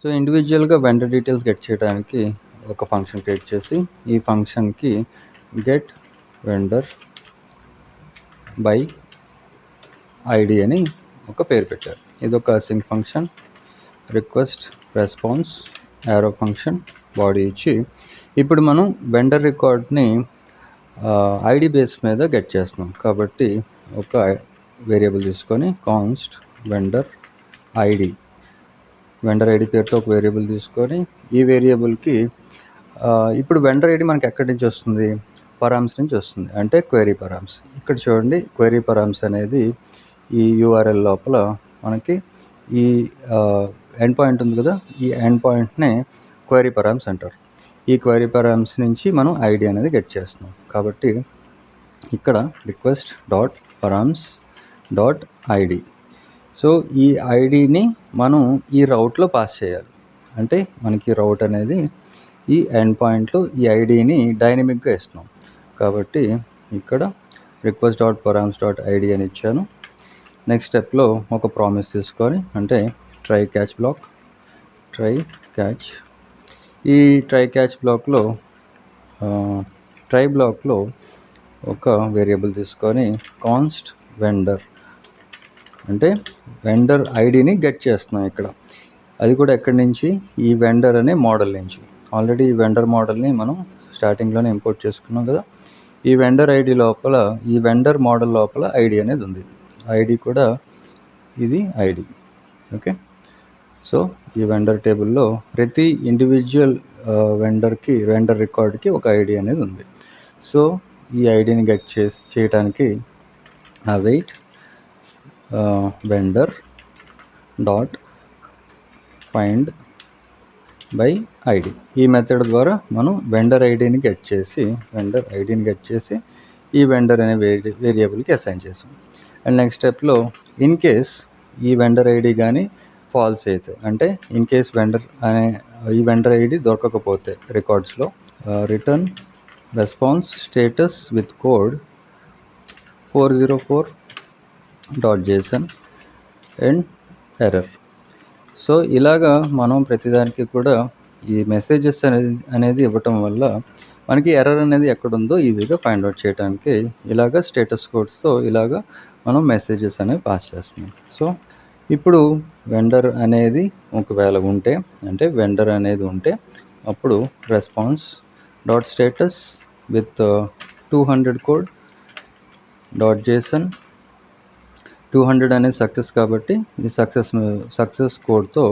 So ఇండివిజువల్గా vendor details get చేయడానికి ఒక ఫంక్షన్ క్రియేట్ చేసి ఈ ఫంక్షన్కి గెట్ వెండర్ బై ఐడి అని ఒక పేరు పెట్టారు. ఇది ఒక sinc function, request response arrow function body ఇచ్చి ఇప్పుడు మనం వెండర్ రికార్డ్ని ఐడి బేస్ మీద గెట్ చేస్తున్నాం. కాబట్టి ఒక వేరియబుల్ తీసుకొని const vendor ID, vendor ID పేరుతో ఒక వేరియబుల్ తీసుకొని ఈ వేరియబుల్కి ఇప్పుడు వెండర్ ఐడి మనకి ఎక్కడి నుంచి వస్తుంది, పరామ్స్ నుంచి వస్తుంది, అంటే క్వెరీ పరామ్స్. ఇక్కడ చూడండి, క్వెరీ పరామ్స్ అనేది ఈ యూఆర్ఎల్ లోపల మనకి ఈ ఎండ్ పాయింట్ ఉంది కదా, ఈ ఎండ్ పాయింట్నే క్వెరీ పరామ్స్ అంటారు. ఈ క్వెరీ పరామ్స్ నుంచి మనం ఐడి అనేది గెట్ చేస్తున్నాం. కాబట్టి ఇక్కడ request dot params dot ID. So ఈ ఐడిని మనం ఈ రౌట్లో పాస్ చేయాలి. అంటే మనకి రౌట్ అనేది ఈ ఎండ్ పాయింట్లో ఈ ఐడిని డైనమిక్గా ఇస్తున్నాం. కాబట్టి ఇక్కడ request dot params dot ID అని ఇచ్చాను. నెక్స్ట్ స్టెప్లో ఒక ప్రామిస్ తీసుకొని, అంటే try catch black, try catch. ఈ ట్రై క్యాచ్ బ్లాక్లో ట్రై బ్లాక్లో ఒక వేరియబుల్ తీసుకొని కాన్స్ట్ వెండర్, అంటే వెండర్ ఐడిని గెట్ చేస్తున్నాం ఇక్కడ. అది కూడా ఎక్కడి నుంచి, ఈ వెండర్ అనే మోడల్ నుంచి. ఆల్రెడీ ఈ వెండర్ మోడల్ని మనం స్టార్టింగ్లోనే ఇంపోర్ట్ చేసుకున్నాం కదా. ఈ వెండర్ ఐడి లోపల, ఈ వెండర్ మోడల్ లోపల ఐడి అనేది ఉంది. ఐడి కూడా ఇది ఐడి. ఓకే, సో ఈ వెండర్ టేబుల్లో ప్రతి ఇండివిజువల్ వెండర్కి, వెండర్ రికార్డ్కి ఒక ఐడి అనేది ఉంది. సో ఈ ఐడిని గెట్ చేయడానికి wait vendor dot find by ID. ఈ మెథడ్ ద్వారా మనం వెండర్ ఐడిని గెట్ చేసి, వెండర్ ఐడిని గెట్ చేసి ఈ వెండర్ అనే వేరియబుల్కి అసైన్ చేసాం. అండ్ నెక్స్ట్ స్టెప్లో ఇన్ కేస్ ఈ వెండర్ ఐడి కానీ ఫాల్స్ అయితే, అంటే ఇన్ కేస్ వెండర్ అనే ఈ వెండర్ ఐడి దొరకకపోతే రికార్డ్స్లో return response status with code 404.json and error. So ఇలాగా మనం ప్రతిదానికి కూడా ఈ మెసేజెస్ అనేది ఇవ్వటం వల్ల మనకి ఎర్రర్ అనేది ఎక్కడుందో ఈజీగా ఫైండ్ అవుట్ చేయడానికి ఇలాగ స్టేటస్ కోడ్స్తో ఇలాగ మనం మెసేజెస్ అనేవి పాస్ చేస్తున్నాం. సో ఇప్పుడు వెండర్ అనేది ఒకవేళ ఉంటే, అంటే వెండర్ అనేది ఉంటే అప్పుడు response dot status with 200 code dot Jason. 200 అనేది సక్సెస్ కాబట్టి ఈ సక్సెస్ కోడ్తో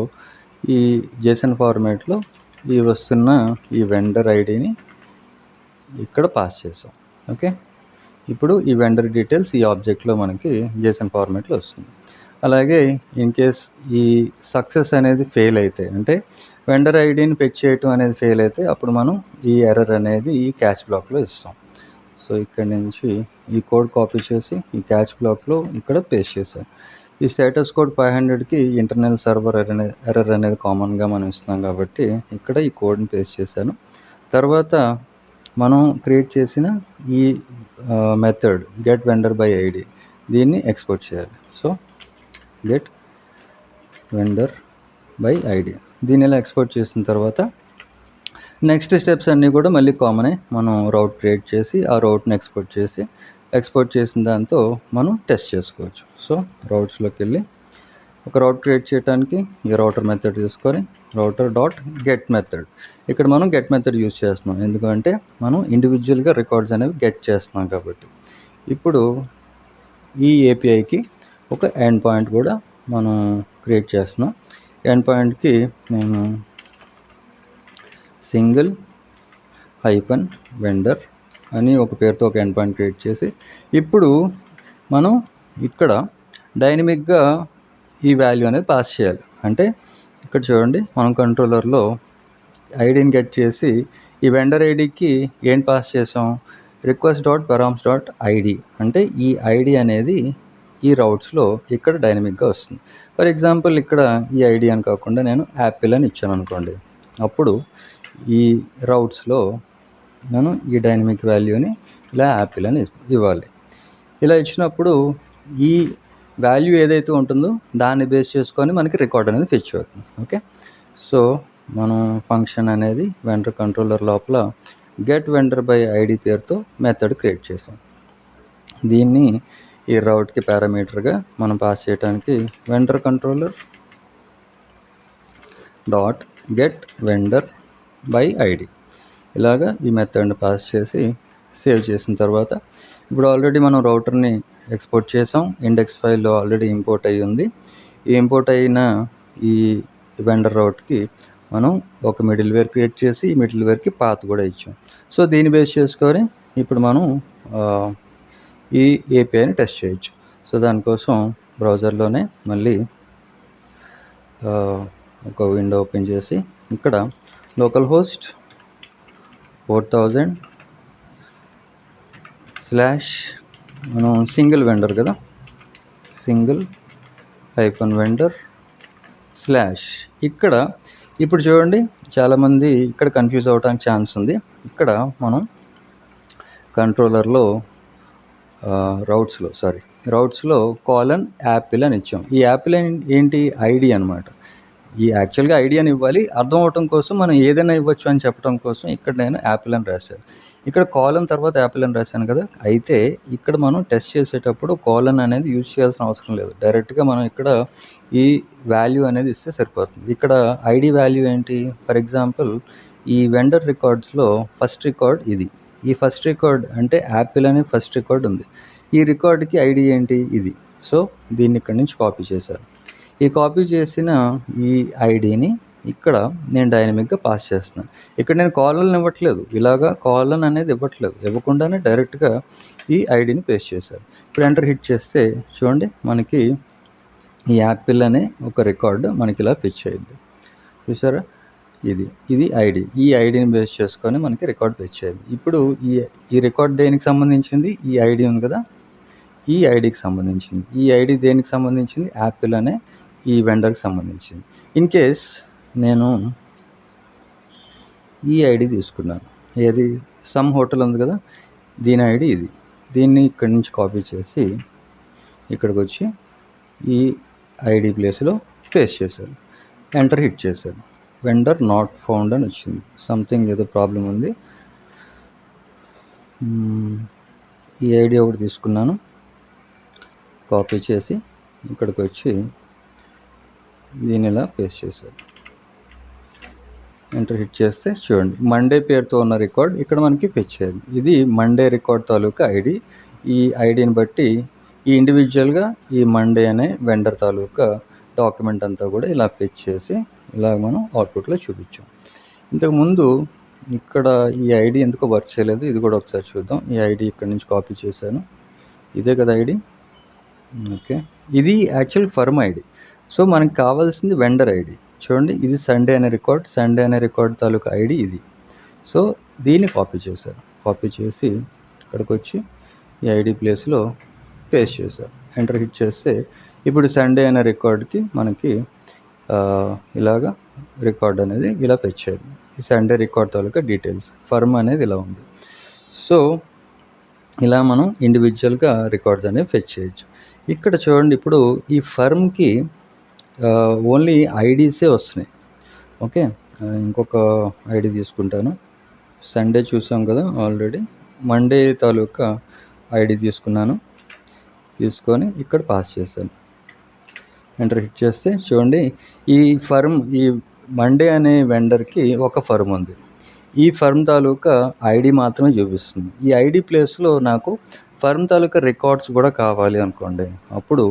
ఈ జేసన్ ఫార్మేట్లో ఈ వస్తున్న ఈ వెండర్ ఐడిని ఇక్కడ పాస్ చేసాం. ఓకే, ఇప్పుడు ఈ వెండర్ డీటెయిల్స్ ఈ ఆబ్జెక్ట్లో మనకి జేసన్ ఫార్మేట్లో వస్తుంది. అలాగే ఇన్ కేస్ ఈ సక్సెస్ అనేది ఫెయిల్ అయితే, అంటే వెండర్ ఐడిని ఫెచ్ చేయటం అనేది ఫెయిల్ అయితే అప్పుడు మనం ఈ ఎర్రర్ అనేది ఈ క్యాచ్ బ్లాక్లో ఇస్తాం. సో ఇక్కడ నుంచి ఈ కోడ్ కాపీ చేసి ఈ క్యాచ్ బ్లాక్లో ఇక్కడ పేస్ట్ చేశాను. ఈ స్టేటస్ కోడ్ 500కి ఇంటర్నల్ సర్వర్ ఎర్రర్ అనేది కామన్గా మనం ఇస్తున్నాం కాబట్టి ఇక్కడ ఈ కోడ్ని పేస్ట్ చేశాను. తర్వాత మనం క్రియేట్ చేసిన ఈ method get vendor by ID, దీన్ని ఎక్స్పోర్ట్ చేయాలి. So get vendor by ID, దీన్ని ఇలా ఎక్స్పోర్ట్ చేసిన తర్వాత నెక్స్ట్ స్టెప్స్ అన్నీ కూడా మళ్ళీ కామనే. మనం రౌట్ క్రియేట్ చేసి ఆ రౌట్ని ఎక్స్పోర్ట్ చేసిన దాంతో మనం టెస్ట్ చేసుకోవచ్చు. సో రౌట్స్లోకి వెళ్ళి ఒక రౌట్ క్రియేట్ చేయడానికి ఈ రౌటర్ మెథడ్ తీసుకొని రౌటర్ డాట్ గెట్ మెథడ్, ఇక్కడ మనం గెట్ మెథడ్ యూజ్ చేస్తున్నాం ఎందుకంటే మనం ఇండివిజువల్గా రికార్డ్స్ అనేవి గెట్ చేస్తున్నాం కాబట్టి. ఇప్పుడు ఈ ఏపీఐకి ఒక ఎండ్ పాయింట్ కూడా మనం క్రియేట్ చేస్తున్నాం. ఎండ్ పాయింట్కి నేను సింగిల్ హైఫన్ వెండర్ అని ఒక పేరుతో ఒక ఎండ్ పాయింట్ క్రియేట్ చేసి ఇప్పుడు మనం ఇక్కడ డైనమిక్గా ఈ వాల్యూ అనేది పాస్ చేయాలి. అంటే ఇక్కడ చూడండి, మనం కంట్రోలర్లో ఐడిని గెట్ చేసి ఈ వెండర్ ఐడికి ఏం పాస్ చేసాం, request dot params dot ID. అంటే ఈ ఐడి అనేది ఈ రౌట్స్లో ఇక్కడ డైనమిక్గా వస్తుంది. ఫర్ ఎగ్జాంపుల్ ఇక్కడ ఈ ఐడి అని కాకుండా నేను యాపిల్ అని ఇచ్చాను అనుకోండి, అప్పుడు ఈ రౌట్స్లో నేను ఈ డైనమిక్ వాల్యూని ఇలా యాపిల్ అని ఇవ్వాలి. ఇలా ఇచ్చినప్పుడు ఈ వాల్యూ ఏదైతే ఉంటుందో దాన్ని బేస్ చేసుకొని మనకి రికార్డ్ అనేది ఫెచ్ అవుతుంది. ఓకే, సో మనం ఫంక్షన్ అనేది వెండర్ కంట్రోలర్ లోపల గెట్ వెండర్ బై ఐడి పేరుతో మెథడ్ క్రియేట్ చేసాం. దీన్ని ఈ రౌట్కి పారామీటర్గా మనం పాస్ చేయడానికి vendor controller dot get vendor by ID ఇలాగా ఈ మెథడ్ని పాస్ చేసి సేవ్ చేసిన తర్వాత ఇప్పుడు ఆల్రెడీ మనం రౌటర్ని ఎక్స్పోర్ట్ చేసాం. ఇండెక్స్ ఫైల్లో ఆల్రెడీ ఇంపోర్ట్ అయ్యి ఉంది. ఈ ఇంపోర్ట్ అయిన ఈ వెండర్ రౌట్కి మనం ఒక మిడిల్ వేర్ క్రియేట్ చేసి ఈ మిడిల్ వేర్కి పాత్ కూడా ఇచ్చాం. సో దీన్ని బేస్ చేసుకొని ఇప్పుడు మనం ఈ ఏపీఐని టెస్ట్ చేయొచ్చు. సో దానికోసం బ్రౌజర్లోనే మళ్ళీ ఒక విండో ఓపెన్ చేసి ఇక్కడ లోకల్ హోస్ట్ 4000 / మనం సింగిల్ వెండర్ కదా, సింగిల్ -vendor / ఇక్కడ ఇప్పుడు చూడండి చాలామంది ఇక్కడ కన్ఫ్యూజ్ అవ్వడానికి ఛాన్స్ ఉంది. ఇక్కడ మనం కంట్రోలర్లో రౌట్స్లో కోలన్ యాపిల్ అని ఇచ్చాం. ఈ యాపిల్ ఏంటి? ఐడి అనమాట. ఈ యాక్చువల్గా ఐడి అని ఇవ్వాలి. అర్థం అవటం కోసం మనం ఏదైనా ఇవ్వచ్చు అని చెప్పడం కోసం ఇక్కడ నేను యాపిల్ అని రాశాను. ఇక్కడ కోలన్ తర్వాత యాపిల్ అని రాశాను కదా. అయితే ఇక్కడ మనం టెస్ట్ చేసేటప్పుడు కోలన్ అనేది యూజ్ చేయాల్సిన అవసరం లేదు. డైరెక్ట్గా మనం ఇక్కడ ఈ వాల్యూ అనేది ఇస్తే సరిపోతుంది. ఇక్కడ ఐడి వాల్యూ ఏంటి? ఫర్ ఎగ్జాంపుల్ ఈ వెండర్ రికార్డ్స్లో ఫస్ట్ రికార్డ్ ఇది. ఈ ఫస్ట్ రికార్డ్ అంటే యాపిల్ అనే ఫస్ట్ రికార్డ్ ఉంది. ఈ రికార్డ్కి ఐడి ఏంటి? ఇది. సో దీన్ని ఇక్కడ నుంచి కాపీ చేశాను. ఈ కాపీ చేసిన ఈ ఐడిని ఇక్కడ నేను డైనమిక్గా పాస్ చేస్తున్నాను. ఇక్కడ నేను కాలన్ ఇవ్వట్లేదు, ఇలాగా కాలన్ అనేది ఇవ్వకుండానే డైరెక్ట్గా ఈ ఐడిని పేస్ట్ చేశాను. ఇప్పుడు ఎంటర్ హిట్ చేస్తే చూడండి మనకి ఈ యాపిల్ అనే ఒక రికార్డు మనకి ఇలా ఫెచ్ అయింది. చూసారా? ఇది ఐడి. ఈ ఐడిని బేస్ చేసుకొని మనకి రికార్డ్ ఫెచ్ అయింది. ఇప్పుడు ఈ రికార్డ్ దేనికి సంబంధించింది? ఈ ఐడి ఉంది కదా, ఈ ఐడికి సంబంధించింది. ఈ ఐడి దేనికి సంబంధించింది? యాపిల్ అనే ఈ వెండర్కి సంబంధించింది. ఇన్ కేస్ నేను ఈ ఐడి తీసుకున్నాను, ఏది? సమ్ హోటల్ ఉంది కదా, దీని ఐడి ఇది. దీన్ని ఇక్కడి నుంచి కాపీ చేసి ఇక్కడికి వచ్చి ఈ ఐడి ప్లేస్లో పేస్ట్ చేశాను. ఎంటర్ హిట్ చేశాను. వెండర్ నాట్ ఫౌండ్ అని వచ్చింది. సంథింగ్ ఏదో ప్రాబ్లం ఉంది. ఈ ఐడి ఒకటి తీసుకున్నాను, కాపీ చేసి ఇక్కడికి వచ్చి దీన్ని ఇలా పేస్ట్ చేశాను. ఎంటర్ హిట్ చేస్తే చూడండి మండే పేరుతో ఉన్న రికార్డ్ ఇక్కడ మనకి ఫెచ్ అయ్యింది. ఇది మండే రికార్డ్ తాలూకా ఐడి. ఈ ఐడిని బట్టి ఈ ఇండివిజువల్గా ఈ మండే అనే వెండర్ తాలూకా డాక్యుమెంట్ అంతా కూడా ఇలా ఫెచ్ చేసి ఇలా మనం అవుట్పుట్లో చూపించాం. ఇంతకుముందు ఇక్కడ ఈ ఐడి ఎందుకో వర్క్ చేయలేదు. ఇది కూడా ఒకసారి చూద్దాం. ఈ ఐడి ఇక్కడ నుంచి కాపీ చేశాను. ఇదే కదా ఐడి. ఓకే, ఇది యాక్చువల్ ఫర్మ్ ఐడి. సో మనకు కావాల్సింది వెండర్ ఐడి. చూడండి, ఇది సండే అనే రికార్డ్ తాలూకా ఐడి ఇది. సో దీన్ని కాపీ చేశాను. కాపీ చేసి ఇక్కడికి వచ్చి ఈ ఐడి ప్లేస్లో పేస్ట్ చేశాను. ఎంటర్ హిట్ చేస్తే ఇప్పుడు సండే అనే రికార్డ్కి మనకి ఇలాగా రికార్డ్ అనేది ఇలా ఫెచ్ అయ్యింది. ఈ సండే రికార్డ్ తాలూకా డీటెయిల్స్ ఫర్మ్ అనేది ఇలా ఉంది. సో ఇలా మనం ఇండివిజువల్గా రికార్డ్స్ అనేవి ఫెచ్ చేయొచ్చు. ఇక్కడ చూడండి, ఇప్పుడు ఈ ఫర్మ్కి ఓన్లీ ఐడీసే వస్తున్నాయి. ఓకే, ఇంకొక ఐడి తీసుకుంటాను. సండే చూసాం కదా ఆల్రెడీ. మండే తాలూకా ఐడి తీసుకొని ఇక్కడ పాస్ చేశాను. ఎంటర్ హిట్ చేస్తే చూడండి ఈ మండే అనే వెండర్కి ఒక ఫర్మ్ ఉంది. ఈ ఫర్మ్ తాలూకా ఐడి మాత్రమే చూపిస్తుంది. ఈ ఐడి ప్లేస్లో నాకు ఫర్మ్ తాలూకా రికార్డ్స్ కూడా కావాలి అనుకోండి, అప్పుడు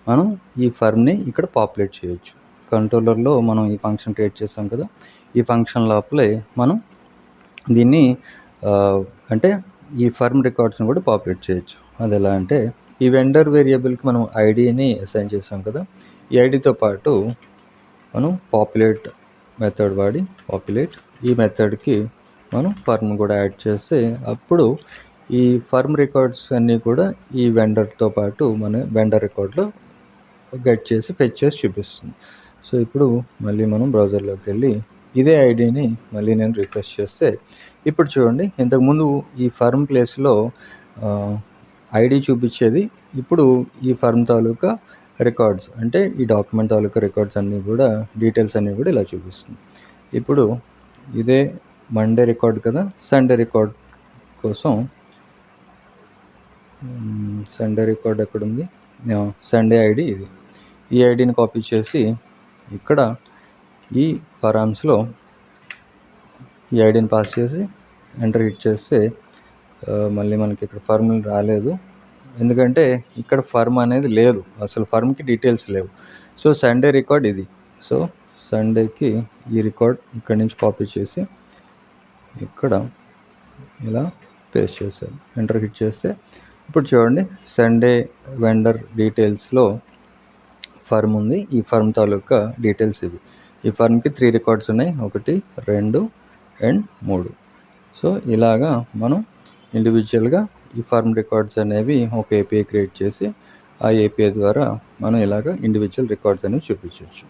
మనం ఈ ఫర్మ్ని ఇక్కడ పాపులేట్ చేయొచ్చు. కంట్రోలర్లో మనం ఈ ఫంక్షన్ క్రియేట్ చేసాం కదా, ఈ ఫంక్షన్ లోపలే మనం దీన్ని అంటే ఈ ఫర్మ్ రికార్డ్స్ని కూడా పాపులేట్ చేయొచ్చు. అది ఎలా అంటే ఈ వెండర్ వేరియబుల్కి మనం ఐడిని అసైన్ చేసాం కదా, ఈ ఐడితో పాటు మనం పాపులేట్ మెథడ్ వాడి ఈ మెథడ్కి మనం ఫర్మ్ కూడా యాడ్ చేస్తే అప్పుడు ఈ ఫర్మ్ రికార్డ్స్ అన్నీ కూడా ఈ వెండర్తో పాటు మన వెండర్ రికార్డ్లో గెట్ చేసి ఫెచ్ చేసి చూపిస్తుంది. సో ఇప్పుడు మళ్ళీ మనం బ్రౌజర్లోకి వెళ్ళి ఇదే ఐడిని మళ్ళీ నేను రిఫ్రెష్ చేస్తే ఇప్పుడు చూడండి, ఇంతకుముందు ఈ ఫర్మ్ ప్లేస్లో ఐడి చూపించేది, ఇప్పుడు ఈ ఫర్మ్ తాలూకా రికార్డ్స్ అంటే ఈ డాక్యుమెంట్ తాలూకా రికార్డ్స్ అన్నీ కూడా డీటెయిల్స్ అన్నీ కూడా ఇలా చూపిస్తుంది. ఇప్పుడు ఇదే మండే రికార్డ్ కదా, సండే రికార్డ్ కోసం సండే రికార్డ్ ఎక్కడుంది, సండే ఐడి ఇది. ఈ ఐడిని కాపీ చేసి ఇక్కడ ఈ పరామ్స్లో ఈ ఐడిని పాస్ చేసి ఎంటర్ హిట్ చేస్తే మళ్ళీ మనకి ఇక్కడ ఫర్మ్ రాలేదు, ఎందుకంటే ఇక్కడ ఫర్మ్ అనేది లేదు, అసలు ఫర్మ్కి డీటెయిల్స్ లేవు. సో సండే రికార్డ్ ఇది. సో సండేకి ఈ రికార్డ్ ఇక్కడి నుంచి కాపీ చేసి ఇక్కడ ఇలా పేస్ట్ చేశాను, ఎంటర్ హిట్ చేస్తే ఇప్పుడు చూడండి సండే వెండర్ డీటెయిల్స్లో ఫర్మ్ ఉంది. ఈ ఫర్మ్ తాలూకా డీటెయిల్స్ ఇవి. ఈ ఫర్మ్కి 3 రికార్డ్స్ ఉన్నాయి, 1, 2 అండ్ 3. సో ఇలాగా మనం ఇండివిజువల్గా ఈ ఫర్మ్ రికార్డ్స్ అనేవి ఒక ఏపీఐ క్రియేట్ చేసి ఆ ఏపీఐ ద్వారా మనం ఇలాగ ఇండివిజువల్ రికార్డ్స్ అనేవి చూపించవచ్చు.